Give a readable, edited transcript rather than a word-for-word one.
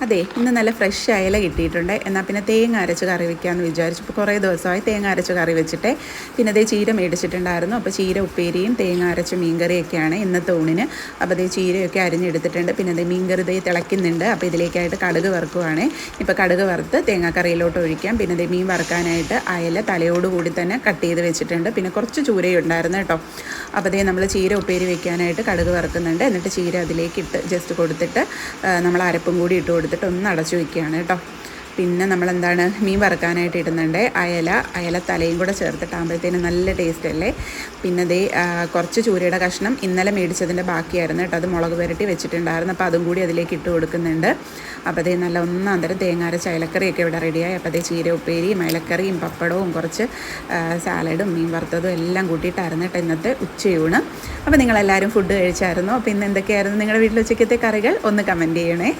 അതെ, ഇന്ന് നല്ല ഫ്രഷ് അയല കിട്ടിയിട്ടുണ്ട്. എന്നാൽ പിന്നെ തേങ്ങ അരച്ച് കറി വെക്കാമെന്ന് വിചാരിച്ചു. ഇപ്പോൾ കുറേ ദിവസമായി തേങ്ങ അരച്ച് കറി വെച്ചിട്ട്. പിന്നെ അതേ ചീര മേടിച്ചിട്ടുണ്ടായിരുന്നു. അപ്പോൾ ചീര ഉപ്പേരിയും തേങ്ങ അരച്ച മീൻകറിയൊക്കെയാണ് ഇന്നത്തെ ഊണിന്. അപ്പോൾ അതേ ചീരയൊക്കെ അരിഞ്ഞെടുത്തിട്ടുണ്ട്. പിന്നെ അതേ മീൻകറി ദേ തിളയ്ക്കുന്നുണ്ട്. അപ്പോൾ ഇതിലേക്കായിട്ട് കടുക് വറുക്കുവാണ്. ഇപ്പോൾ കടുക് വറുത്ത് തേങ്ങാക്കറിയിലോട്ട് ഒഴിക്കാം. പിന്നെ അതേ മീൻ വറുക്കാനായിട്ട് അയല തലയോടുകൂടി തന്നെ കട്ട് ചെയ്ത് വെച്ചിട്ടുണ്ട്. പിന്നെ കുറച്ച് ചൂരയുണ്ടായിരുന്നു കേട്ടോ. അപ്പോൾ അതേ നമ്മൾ ചീര ഉപ്പേരി വെക്കാനായിട്ട് കടുക് വറുക്കുന്നുണ്ട്. എന്നിട്ട് ചീര അതിലേക്ക് ഇട്ട് ജസ്റ്റ് കൊടുത്തിട്ട് നമ്മൾ അരപ്പും കൂടി ഇട്ട് കൊടുത്തിട്ട് ഒന്ന് അടച്ചു വയ്ക്കുകയാണ് കേട്ടോ. പിന്നെ നമ്മളെന്താണ് മീൻ വറുക്കാനായിട്ട് ഇടുന്നുണ്ട്. അയല തലയും കൂടെ ചേർത്തിട്ടാകുമ്പോഴത്തേന് നല്ല ടേസ്റ്റ് അല്ലേ. പിന്നെ അതേ കുറച്ച് ചൂരയുടെ കഷ്ണം ഇന്നലെ മേടിച്ചതിൻ്റെ ബാക്കിയായിരുന്നു കേട്ടോ. അത് മുളക് പുരട്ടി വെച്ചിട്ടുണ്ടായിരുന്നു. അപ്പോൾ അതും കൂടി അതിലേക്ക് ഇട്ട് കൊടുക്കുന്നുണ്ട്. അപ്പോൾ അതേ നല്ല ഒന്നാന്തരം തേങ്ങാരച്ച അയലക്കറിയൊക്കെ ഇവിടെ റെഡിയായി. അപ്പോൾ അതേ ചീര ഉപ്പേരിയും അയലക്കറിയും പപ്പടവും കുറച്ച് സാലഡും മീൻ വറുത്തതും എല്ലാം കൂട്ടിയിട്ടായിരുന്നു കേട്ടോ ഇന്നത്തെ ഉച്ചയൂണ്. അപ്പോൾ നിങ്ങളെല്ലാവരും ഫുഡ് കഴിച്ചായിരുന്നോ? അപ്പോൾ ഇന്ന് എന്തൊക്കെയായിരുന്നു നിങ്ങളുടെ വീട്ടിൽ ഉച്ചയ്ക്കത്തെ കറികൾ? ഒന്ന് കമൻറ്റ് ചെയ്യണേ.